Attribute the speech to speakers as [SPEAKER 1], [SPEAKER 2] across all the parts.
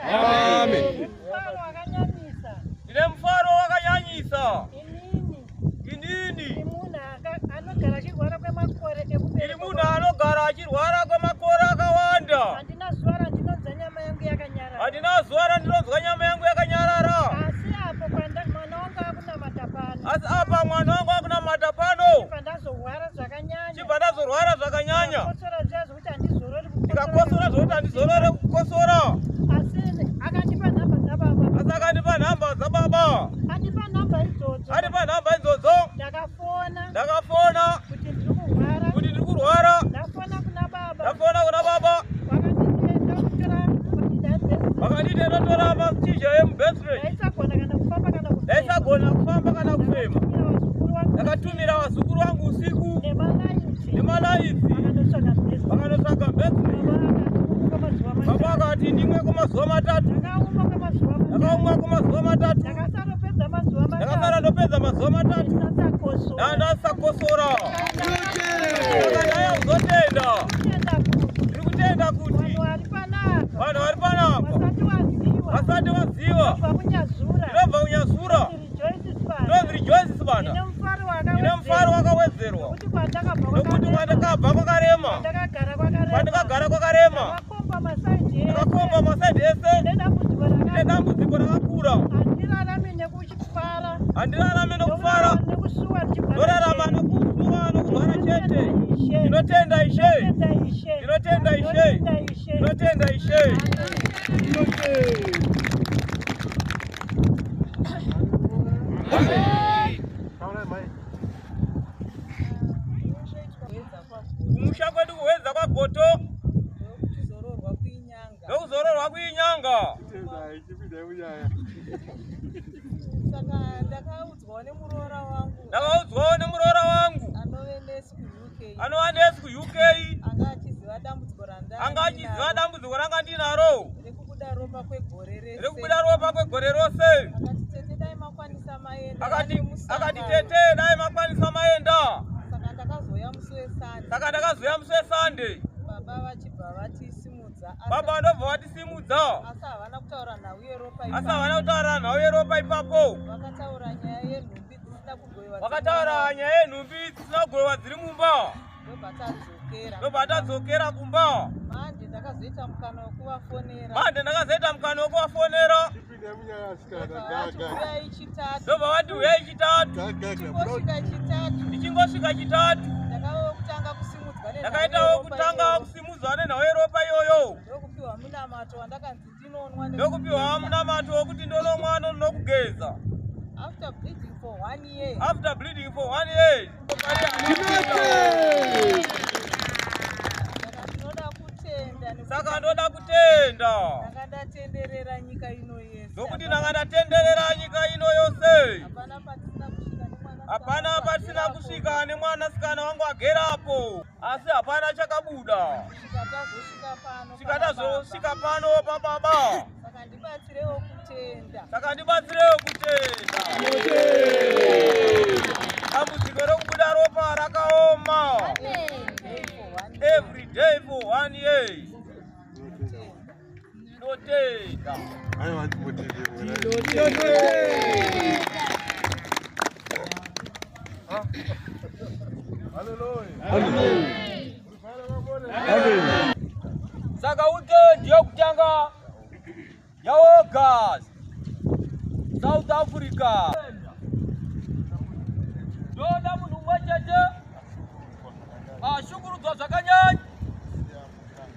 [SPEAKER 1] Amen.
[SPEAKER 2] Ile mfaro wakanyanyisa. Inini. Ili muna anogara achirwara kwemakore akawanda. Andina zwara ndinonzwa nyama yangu yakanyarara. Asi apa mwana wangu akuna matapano. Chibva ndazorwara zvakanyanya. Ndikakosora zvokuti handizorore kukosora. Asi akandipa nhamba dzababa. Andipa nhamba idzodzo. Ndakafona kuti ndiri kurwara. Ndafona kuna baba. Vakanditi ndotora mashizha emubhesre. Ndaisagona kufamba kana kufema. Ndakatumira vazukuru vangu usiku nemalaiti vakandotsvaga bhesre. Baba akati ndimwe kwemazuva matatu. Ndakaumwa kwemazuva matatu. Ndakasara ndopedza mazuva matatu. Ndandasakosora. Ndakadaya kuzotenda. Ndiri kutenda kuti vanhu vari panapa vasati vaziva. Ndinobva kunyazura. Ndinonzi Rejoice bana. Ndine mufaro wakawedzerwa. Nokuti mwandakabva kwakarema. Kwandakagara kwakarema. Ndakakomba masaidhi ese. Ndine dambudziko rakakura. Handirarame nekufara. Ndorarama nekusuwa nokurwara chete. Ndinotenda Ishe. Ndinotenda Ishe. Ndinotenda Ishe. Kumusha kwedu kuwedza kwagoto. Ndokuzororwa kuinyanga.
[SPEAKER 3] Saka ndakaudzwawo nemuroora wangu.
[SPEAKER 2] Anova nesi ku-UK. Anga achiziva dambudziko ranga ndinaro.
[SPEAKER 3] Rekubuda ropa
[SPEAKER 2] kwegore rose. Akati tete dai makwanisa maenda. Saka ndakazouya musi weSunday. Baba ndobva vatisimudza.
[SPEAKER 3] Asi havana kutaura
[SPEAKER 2] nhau yeropa ipapo. Vakataura nyaya yenhumbi dzisina kugoyiwa dziri mumba. Ndobva tadzokera kumba.
[SPEAKER 3] Manje ndakazoita mukana
[SPEAKER 2] wokuvafonera. Ndobva vati uyai chitatu. Ndichingosvika chitatu. Ndakaitawo kutanga kusimudzwa nenhau yeropa iyoyo. Ndokupiwa munamato wokuti ndonomwa nokugeza.
[SPEAKER 3] After bleeding for 1 year.
[SPEAKER 2] Saka ndoda kutenda.
[SPEAKER 3] Ndakandatenderera nyika ino yese.
[SPEAKER 2] Ndokuti ndakandatenderera nyika ino yose. Hapana patisina kusvika nemwanasikana wangu agerapo. Asi hapana chakabuda. Tikatazosvika pano pababa.
[SPEAKER 3] Saka ndibatsirewo kutenda.
[SPEAKER 2] Dambudziko rokubuda ropa rakaoma. Every day for 1 year. Ndotenda. Saka weekend yokutanga yaOgasti South Africa. Ndoda munhu mumwe chete ashungurudzwa zvakanyanya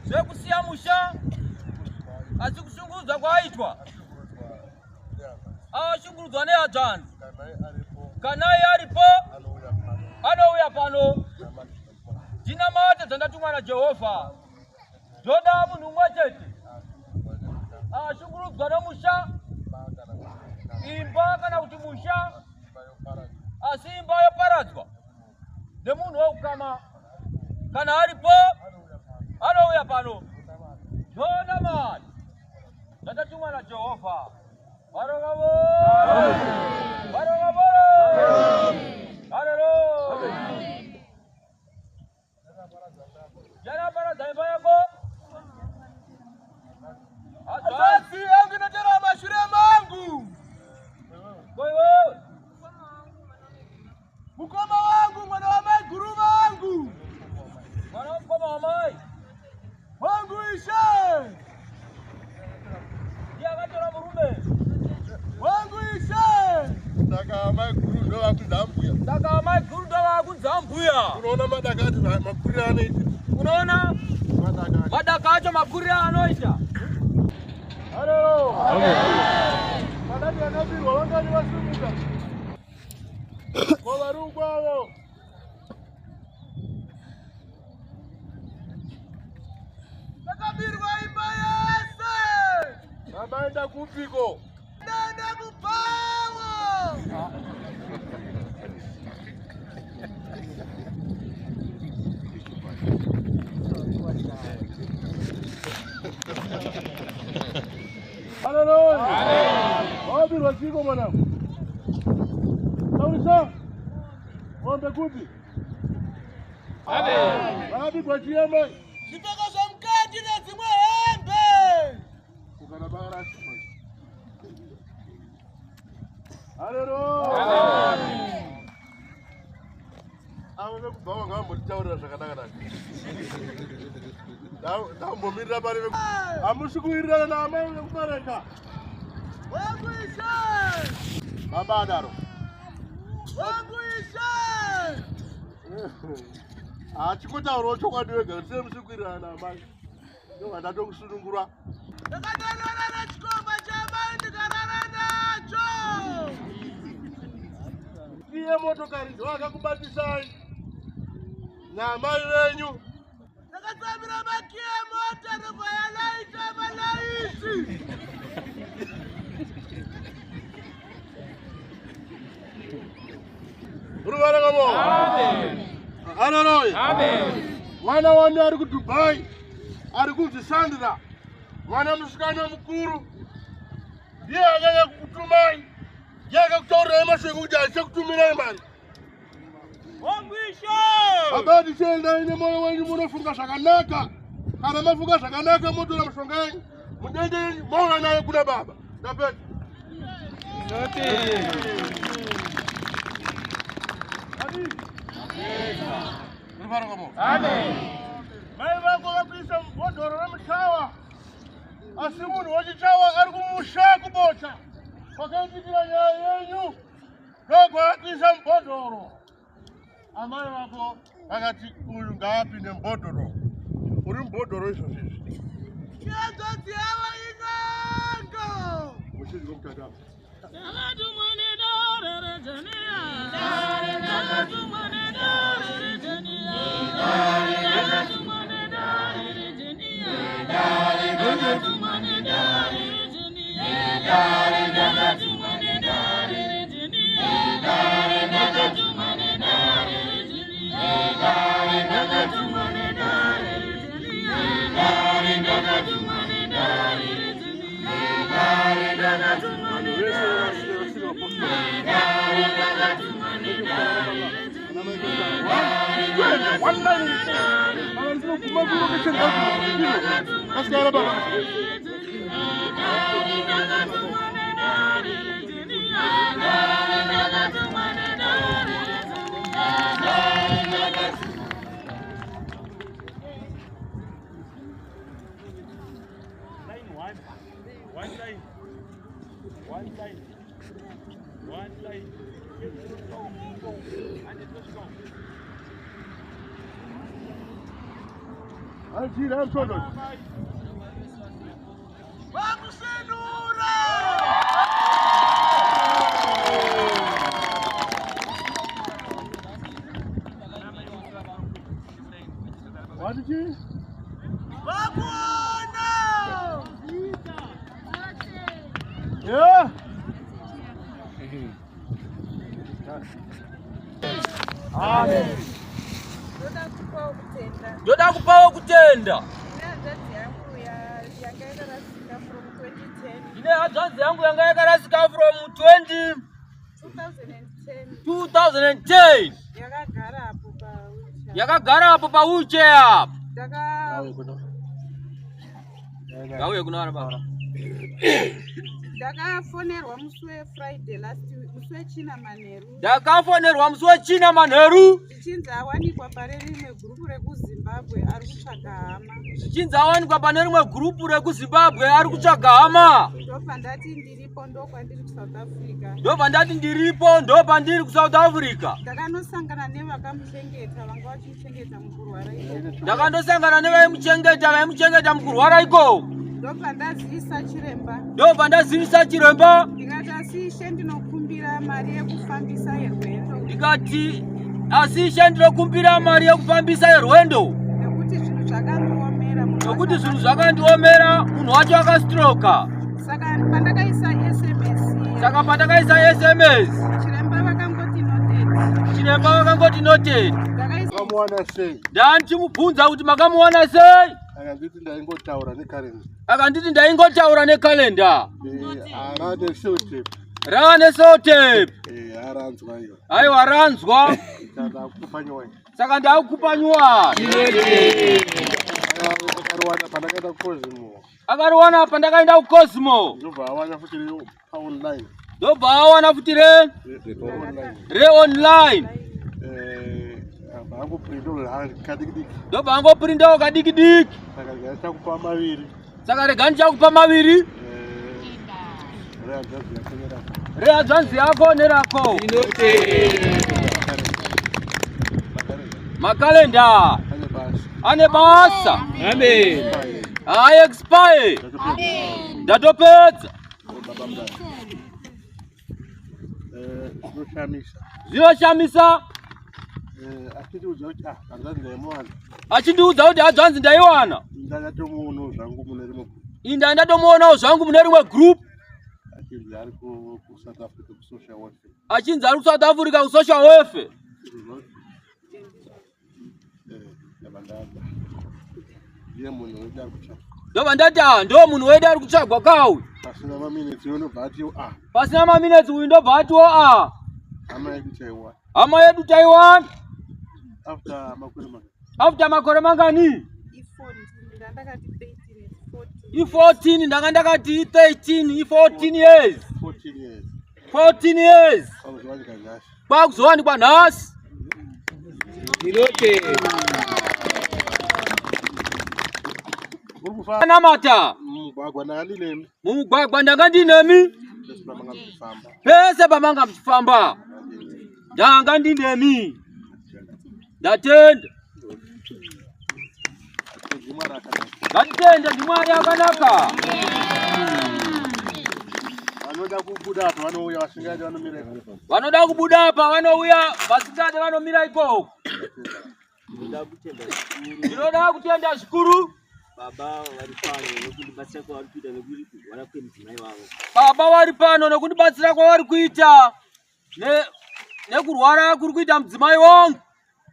[SPEAKER 2] zvekusiya musha, asi kushungurudzwa kwaaitwa ashungurudzwa nehadzvanzi. Kanai aripo anouya pano. Ndinamata dzandatumwa naJehovha. Ndoda munhu mumwe chete ashungurudzwa nomusha, imba kana kuti musha, asi imba yoparadzwa nemunhu wokukama. Kana aripo anouya pano. Ndoda mari dzandatumwa naJehovha. Varongavo. Hallelujah. Jana para daimba yako. Asasi.
[SPEAKER 1] ndo akuzambuya.
[SPEAKER 2] Saka mai guru ndo akuzambuya.
[SPEAKER 1] Unaona madakati makuri anoita.
[SPEAKER 2] Unaona? Madakacho makuri anoita.
[SPEAKER 1] Halo. Madati anabirwa wangani wasumuka. Kovarugwavo.
[SPEAKER 2] Takabirwa imba yese.
[SPEAKER 1] Mabaenda kupiko.
[SPEAKER 2] Nenda kupawo.
[SPEAKER 1] Haleluya. Wabirwa chiko mwanangu. Saulisa. Ng'ombe kupi?
[SPEAKER 2] Amen.
[SPEAKER 1] Wabirwa chiyama.
[SPEAKER 2] Zitoko za mkati na zimwe hembe.
[SPEAKER 1] Kukarabara chiko. Haleluya. Awe kubawa ngambo taura zvakanaka. Ndambomirira pari amusikuwirirana naamai vekubareka.
[SPEAKER 2] Wanguishe.
[SPEAKER 1] Baba adaro.
[SPEAKER 2] Wanguishe.
[SPEAKER 1] Achikotaurawo chokwadi wega tisine musikuwirirana naamai. Ndovandatokusunungura.
[SPEAKER 2] Ndakatorora nechikomba chamai ndikarara nacho.
[SPEAKER 1] Iye motokari ndovakakubatisai naamai venyu.
[SPEAKER 2] Ndakatsamira makiye mota ndobva yalaita malaiti.
[SPEAKER 1] Uruvaranga mo.
[SPEAKER 2] Amen.
[SPEAKER 1] Haleluya.
[SPEAKER 2] Amen.
[SPEAKER 1] Mwana wangu ari kuDubai, ari kuzvisandira. Mwana musikana mukuru. Ndiye akakutumai. Ndiye akakutaurirai mashoko kuti achakutumirai mari.
[SPEAKER 2] Wanguishe.
[SPEAKER 1] Baba tichiendai nemoyo wenyu munofunga zvakanaka. Kana mafunga zvakanaka motora mishonga yenyu. Muende mauya nayo kuna baba. Ndapedza.
[SPEAKER 2] Amen.
[SPEAKER 1] Mai vako vakuisa mubhodhoro remuchawa. Asi munhu wechichawa ari kumusha kubocha. Kwakaitikira nyaya yenyu. Ndokwavakuisa mubhodhoro. Amai vako vakati uyu ngaapinde mubhodhoro. Uri mubhodhoro izvozvizvi.
[SPEAKER 2] Chiadzodzi yavo ing'ondo.
[SPEAKER 1] Muchidzi wokutatamu.
[SPEAKER 2] One line.
[SPEAKER 1] Algira mshono.
[SPEAKER 2] Vakusenura.
[SPEAKER 1] Wadiji?
[SPEAKER 2] Vakuona.
[SPEAKER 1] Yeah.
[SPEAKER 2] Amen.
[SPEAKER 3] Ndoda kupawo kutenda.
[SPEAKER 2] Ndoda kupawo kutenda.
[SPEAKER 3] Ine hanzvadzi yangu yanga yakarasika from 2010. Yakagara hapo pa wheelchair. Gauye kuna baba.
[SPEAKER 4] Ndakafonerwa musi weFriday last week, musi wechina manheru.
[SPEAKER 3] Ndakafonerwa musi wechina manheru.
[SPEAKER 4] Zvichinzi awanikwa pane rimwe gurupu rekuZimbabwe ari kutsvaga hama.
[SPEAKER 3] Zvichinzi awanikwa pane rimwe gurupu rekuZimbabwe ari kutsvaga hama.
[SPEAKER 4] Ndopandati ndiripo ndokwandiri kuSouth Africa.
[SPEAKER 3] Ndopandati ndiripo ndopandiri kuSouth Africa.
[SPEAKER 4] Ndakanosangana nevakamuchengeta vanga vachimuchengeta mukurwara ikoko.
[SPEAKER 3] Ndakandosangana nevaimuchengeta vaimuchengeta mukurwara ikoko.
[SPEAKER 4] Ndopandazivisa chiremba.
[SPEAKER 3] Ndopandazivisa chiremba.
[SPEAKER 4] Ndikati asishe ndinokumbira mari yekufambisa yerwendo.
[SPEAKER 3] Ndikati asishe ndinokumbira mari yekufambisa yerwendo.
[SPEAKER 4] Nekuti zvinhu zvakandiomera.
[SPEAKER 3] Nekuti zvinhu zvakandiomera, munhu wacho akastroka.
[SPEAKER 4] Saka pandakaisa
[SPEAKER 3] SMS.
[SPEAKER 4] Chiremba vakangoti noted.
[SPEAKER 3] Chiremba vakangoti noted.
[SPEAKER 1] Makamuwana sei?
[SPEAKER 3] Ndanchimubvunza kuti makamuwana sei?
[SPEAKER 1] Akanditi ndaingotaura nekalenda.
[SPEAKER 3] Akanditi ndaingotaura nekalenda.
[SPEAKER 1] Arane sellotape.
[SPEAKER 3] Rane sellotape.
[SPEAKER 1] Aranzwa iyo.
[SPEAKER 3] Aiwa aranzwa.
[SPEAKER 1] Ndakupa nyuwa.
[SPEAKER 3] Saka ndakupa nyuwa.
[SPEAKER 1] Akaruwana pandakaenda kuCosmo.
[SPEAKER 3] Akaruwana pandakaenda kuCosmo.
[SPEAKER 1] Ndobva awana futi online.
[SPEAKER 3] Ndobva awana futi re online. Ndobva angoprintawo kadikidiki. Saka rega ndichakupa maviri. Rea dzanzi yako nerako. Makalenda ane basa.
[SPEAKER 2] Amen.
[SPEAKER 3] Expire. Ndatopedza. Zvinoshamisa. Achindiudza kuti hadzvanzi ndaiwana. Inda ndatomuonawo zvangu mune rimwe group. Achinzi ari kuSouth Africa kuSocial Welfare. Ndobva ndati ndo munhu wedu ari kutsvagwa kauyu. Pasina maminitsi uyu ndobva atiwo hama yedu taiwana. After makore mangani? I14 ndanga ndakati 13, i14 years. 14 years. Kwakuzowanikwa nhasi. Namata. Mumugwagwa ndanga ndinemi. Pese pamanga mchifamba. Ndanga ndinemi. Ndatenda. Ndatenda ndi Mwari akanaka. Vanoda kubuda apa vanouya vasikade vanomira ikoko. Ndinoda kutenda zvikuru. Baba vari pano nekundibatsira kwavari kuita nekurwara kuri kuita mudzimai wangu.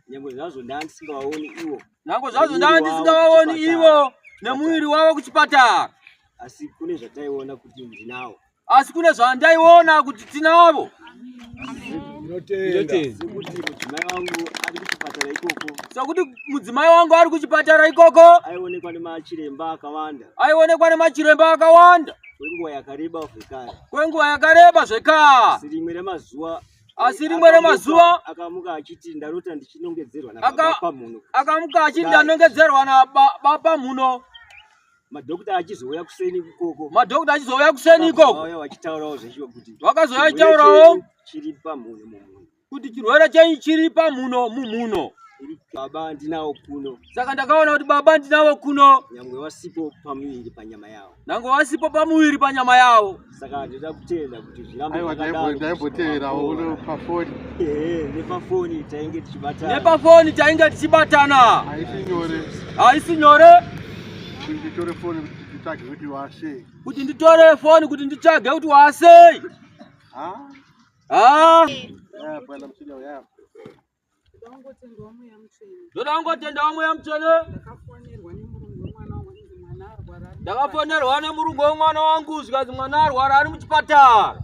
[SPEAKER 5] Nyango zvazo ndandisingavaoni ivo.
[SPEAKER 3] Nango zvazo ndandisingavaoni ivo nemuiri wavo kuchipatara.
[SPEAKER 5] Asi kune zvataiona kuti ndinawo.
[SPEAKER 3] Asi kune zvandaiona kuti tinavo. Sekuti mudzimai wangu ari kuchipatara ikoko.
[SPEAKER 5] Aionekwa nemachiremba akawanda.
[SPEAKER 3] Aionekwa nemachiremba akawanda.
[SPEAKER 5] Kwenguva yakareba zvekare.
[SPEAKER 3] Kwenguva yakareba zvekare. Asi rimwe remazuva
[SPEAKER 5] akamuka achiti ndarota ndichinongedzerwa nababa pamuno.
[SPEAKER 3] Akamuka achiti ndanongedzerwa nababa pamuno.
[SPEAKER 5] Madhokota achizouya kuseni ikoko.
[SPEAKER 3] Madhokota achizouya kuseni ikoko.
[SPEAKER 5] Vauya vachitaurawo zveshuwa kuti
[SPEAKER 3] vakazouya vachitaurawo
[SPEAKER 5] chiri pamuno mumuno.
[SPEAKER 3] Kuti chirwere chenyu chiri pamuno mumuno.
[SPEAKER 5] Baba ndinawo kuno.
[SPEAKER 3] Saka ndakaona kuti baba ndinawo kuno.
[SPEAKER 5] Nyangwe wasipo pamuviri panyama yawo.
[SPEAKER 3] Nango wasipo pamuviri panyama yawo.
[SPEAKER 5] Saka ndinoda kutenda kuti zvirambe
[SPEAKER 1] zvakadaro. Ndaimboteera ule pafoni.
[SPEAKER 5] Nepafoni tainge tichibatana.
[SPEAKER 3] Nepafoni tainge tichibatana. Haisi nyore.
[SPEAKER 1] Nditore foni nditsvage kuti wasei.
[SPEAKER 3] Kuti nditore foni kuti nditsvage kuti wasei.
[SPEAKER 1] Bwana msija uya.
[SPEAKER 3] Ndoda ngotendawo mweya mutsvene. Ndakafonerwa nemurungu wemwana wangu zvikazi mwana arwara ari muchipatara.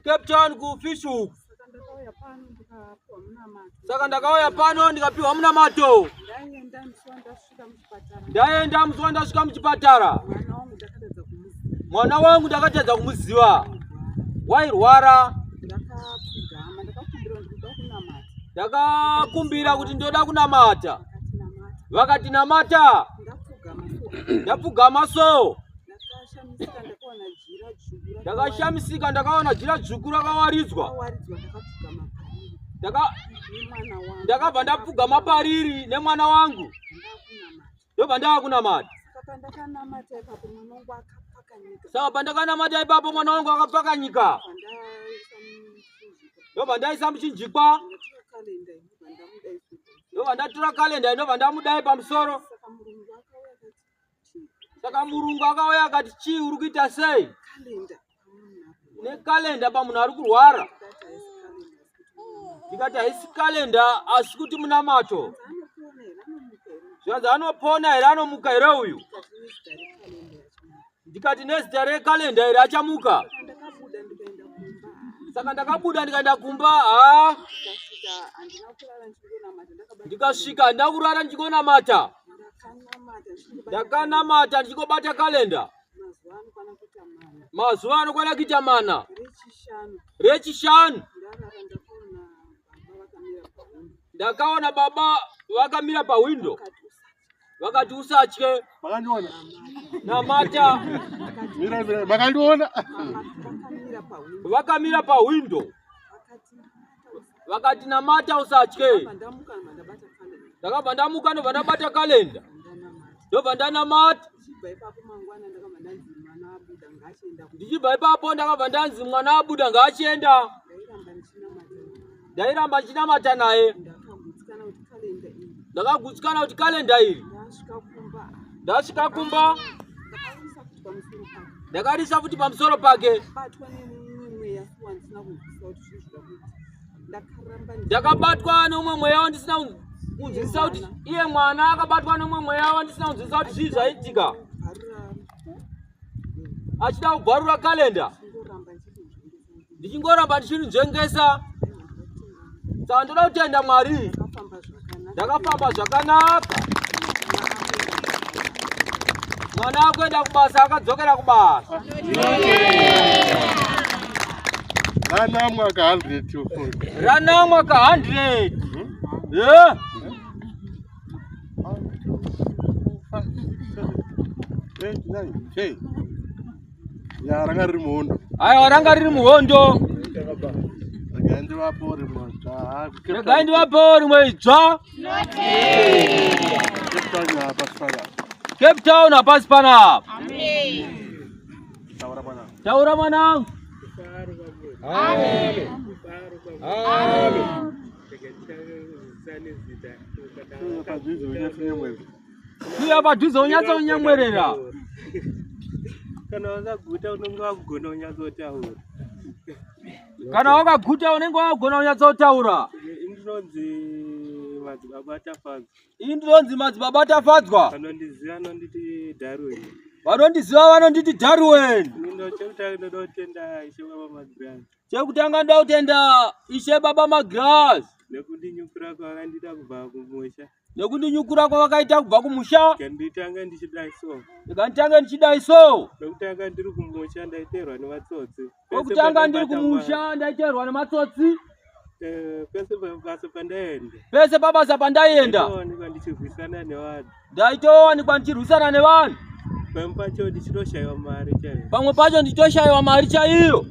[SPEAKER 3] Cape Town kuFishhoek. Saka ndakauya pano ndikapiwa munamato. Ndaenda musi wandasvika muchipatara. Mwana wangu ndakatadza kumuziva. Wairwara. Ndakakumbira kuti ndoda kunamata. Vakati namata. Ndapfugama so. Ndakashamisika ndakaona jira dzvuku rakawaridzwa. Ndakabva ndapfugama pariri nemwana wangu. Ndobva ndakunamata. Saka pandakanamata ipapo mwana wangu akapfakanyika. Ndobva ndaisa muchinjikwa. Ndobva ndatora kalenda ndobva ndamudai pamusoro. Saka Murungu akauya akati chii uri kuita sei? Nekalenda pamunhu ari kurwara. Ndikati haisi kalenda asi kuti munamato. Zvanzi anopona here anomuka here uyu? Ndikati nezita rekalenda here achamuka. Saka ndakabuda ndikaenda kumba. Ndikasvika handina kurara ndichikonamata. Ndakanamata ndichikobata kalenda. Mazuva anokwana kuita 4. Rechishanu. Ndakaona baba vakamira pawindo. Vakati usatye.
[SPEAKER 1] Makandiona.
[SPEAKER 3] Namata.
[SPEAKER 1] Mira, makandiona.
[SPEAKER 3] Vakamira pawindo. Vakati namata usatye. Ndakabva ndamuka ndobva ndabata kalenda. Ndobva ndanamata. Ndichibva ipapo ndakabva ndanzi mwana abuda ngaachienda. Ndairamba ndichinamata naye. Ndakagutsikana kuti kalenda iri. Ndasvika kumba. Ndakarisa futi pamusoro pake. Ndakabatwa nomwe mweya wandisina kunzwisisa kuti iye mwana akabatwa nomwe mweya wandisina kunzwisisa kuti zvii zvaitika. Achida kubvarura kalenda. Ndichingoramba ndichinzvengesa. Saka ndoda kutenda Mwari. Ndakafamba zvakanaka. Mwana akuenda kubasa akadzokera kubasa.
[SPEAKER 1] Ranamwaka 100.
[SPEAKER 3] Ranamwaka 100.
[SPEAKER 1] Hey. Ya ranga riri muhondo.
[SPEAKER 3] Ayo ranga riri muhondo.
[SPEAKER 1] Regaindi vapori mwacha.
[SPEAKER 3] Regaindi vapori mwacha. Cape Town hapasi pana.
[SPEAKER 5] Amen.
[SPEAKER 3] Taura mwanangu.
[SPEAKER 5] Amen. Amen.
[SPEAKER 3] Kuya padhuze unyatso unyamwerera.
[SPEAKER 5] Kana wakaguta unenge wakugona unyatsotaura.
[SPEAKER 3] Kana wakaguta unenge wakugona unyatsotaura. Indinonzi madzibaba atafadzwa.
[SPEAKER 5] Vanondiziva vanonditi Darwin.
[SPEAKER 3] Vanondiziva vanonditi Darwin. Chekutanga ndoda kutenda Ishe Baba Magras.
[SPEAKER 5] Nekundinyukura kwavakandida kubva kumusha.
[SPEAKER 3] Nekundinyukura kwavakaita kubva kumusha.
[SPEAKER 5] Ndikanditanga ndichidai so.
[SPEAKER 3] Ndikanditanga ndichidai so.
[SPEAKER 5] Ndokutanga ndiri kumusha ndaiterwa nematsotsi.
[SPEAKER 3] Ndokutanga ndiri kumusha ndaiterwa nematsotsi.
[SPEAKER 5] Pese
[SPEAKER 3] pabasa pandaenda.
[SPEAKER 5] Ndichirwisana nevanhu.
[SPEAKER 3] Ndaitowanikwa ndichirwisana nevanhu.
[SPEAKER 5] Pamwe pacho ndichitoshayiwa mari chaiyo.
[SPEAKER 3] Pamwe pacho ndichitoshayiwa mari chaiyo.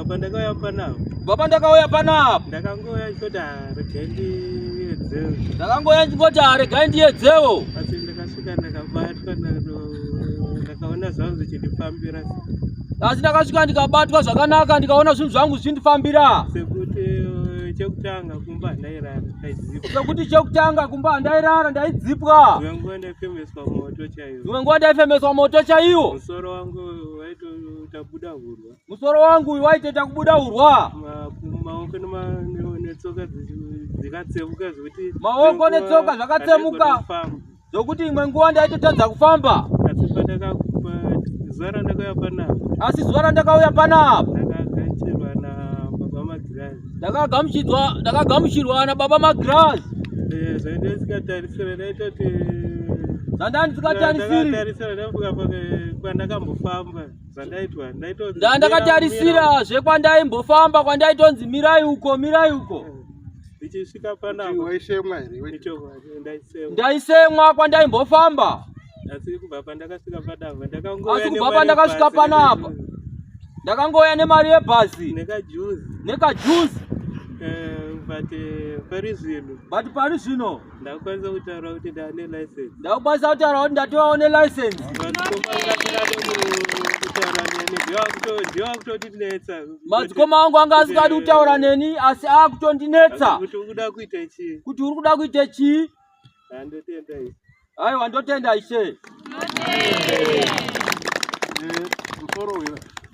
[SPEAKER 5] Pandakauya panapo.
[SPEAKER 3] Pandakauya panapo.
[SPEAKER 5] Ndakangouya ndikoti regai ndiedzewo.
[SPEAKER 3] Ndakangoya ndikoti regai ndiedzewo.
[SPEAKER 5] Asi ndakasvika ndakabatwa ndakaona zvangu zvichindifambira.
[SPEAKER 3] Asi ndakasvika ndikabatwa zvakanaka ndikaona zvinhu zvangu zvichindifambira.
[SPEAKER 5] Sekuti chekutanga kumba ndairara ndaidzipwa.
[SPEAKER 3] Sekuti chekutanga kumba ndairara ndaidzipwa.
[SPEAKER 5] Dzimwe nguva ndaifemeswa moto chaiwo.
[SPEAKER 3] Dzimwe nguva ndaifemeswa moto chaiwo.
[SPEAKER 5] Musoro wangu waitoita kubuda hurwa.
[SPEAKER 3] Musoro wangu waitoita kubuda hurwa.
[SPEAKER 5] Maoko netsoka dzikatsemuka zvokuti
[SPEAKER 3] maoko netsoka zvakatsemuka zvokuti imwe nguva ndaitotadza kufamba.
[SPEAKER 5] Zuva randakauya panapo.
[SPEAKER 3] Asi zuva randakauya panapo
[SPEAKER 5] ndakagamuchirwa na Baba Magras.
[SPEAKER 3] Zvaindoisikatarisira
[SPEAKER 5] ndaitoti
[SPEAKER 3] Zandani zikatarisira.
[SPEAKER 5] Ndatarisira ndavuka kwandakambofamba zandaitwa
[SPEAKER 3] Ndandakatarisira zvekwandaimbofamba kwandaitonzi mirai uko.
[SPEAKER 5] Ndichisvika panapo
[SPEAKER 1] Waisemwa here?
[SPEAKER 3] Ndaisemwa kwandaimbofamba.
[SPEAKER 5] Asi kubva pandakasvika panapa
[SPEAKER 3] ndakasvika panapa ndakangoya nemari yebhazi nekajuzi. But pari zvino
[SPEAKER 5] ndakwanisa kutaura kuti ndane license.
[SPEAKER 3] Ndakwanisa kutaura kuti ndatovawo nelicense. Madzikoma angu anga asikadi kutaura neni asi akutondinetsa.
[SPEAKER 5] Kuti uri kuda kuita chii?
[SPEAKER 3] Kuti uri kuda kuita chii?
[SPEAKER 5] Ndotenda izvi.
[SPEAKER 3] Aiwa ndotenda ishe.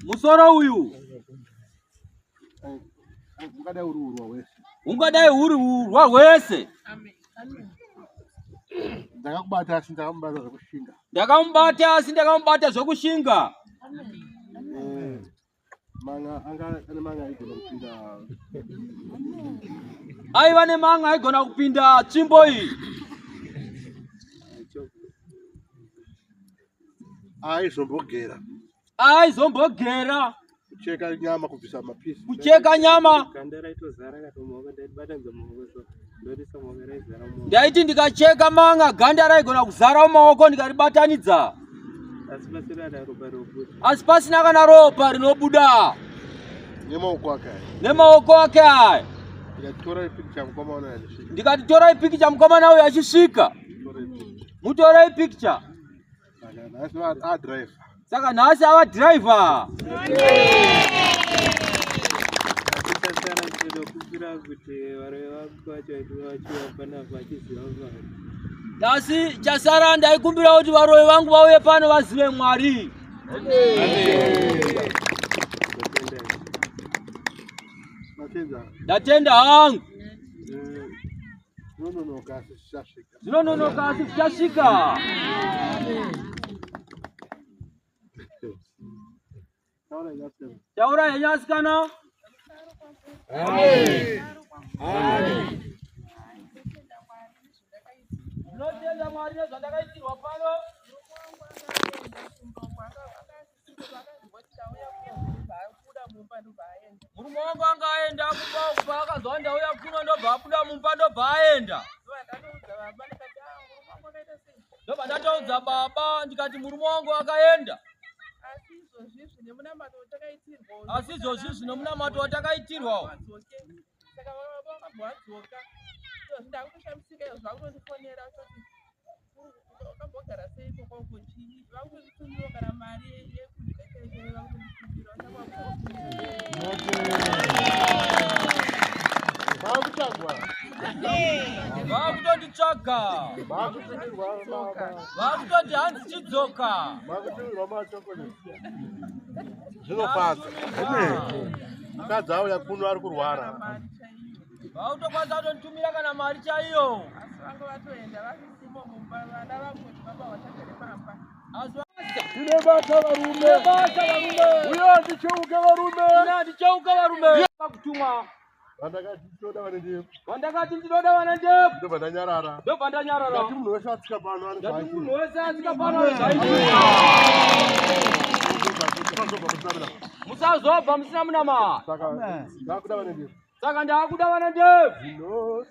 [SPEAKER 3] Musoro uyu ungadai uri urwa hwese.
[SPEAKER 1] Ndakamubata asi ndakamubata zvekushinga.
[SPEAKER 3] Ndakamubata asi ndakamubata zvekushinga. Aiva nemanga aigona kupinda tsvimbo iyi. Aizombogera
[SPEAKER 1] kucheka nyama, kubvisa mapisi.
[SPEAKER 3] Kucheka nyama. Ndaiti ndikacheka manga ganda raigona kuzara mumaoko ndikaribatanidza. Asi pasina kana ropa rinobuda. Nemaoko ake aya. Ndikati torai pikicha mukomana uyu achisvika. Mutorai pikicha. Saka nhasi ava driver. Asi chasara ndaikumbira kuti varoyi vangu vauye pano vazive Mwari. Ndatenda hangu. Zvinononoka asi zvichasvika. Taura henyu asikana. Ndinotenda Mwari nezvandakaitirwa pano. Murume wangu anga aenda kumba akazwa ndauya kuno ndobva abuda mumba ndobva aenda. Ndobva ndatoudza baba ndikati murume wangu akaenda. Asi izvozvi nemunamato watakaitirwawo. Vakutonditsvaga. Vakutoti hanzi chidzoka.
[SPEAKER 1] Zvinofadza. Mukadzi auya kuno ari kurwara.
[SPEAKER 3] Vakutokwanisa kutonditumira kana mari chaiyo.
[SPEAKER 1] Tinebata varume. Uyo ndicheuke varume.
[SPEAKER 3] Ndicheuka varume. Vakutumwa. Vandakati ndinoda vana ndefu.
[SPEAKER 1] Ndobva ndanyarara.
[SPEAKER 3] Ndati
[SPEAKER 1] munhu wese atsika pano
[SPEAKER 3] musazobva musina munama.
[SPEAKER 1] Saka ndakuda vana ndefu.
[SPEAKER 3] Saka ndakuda vana ndefu.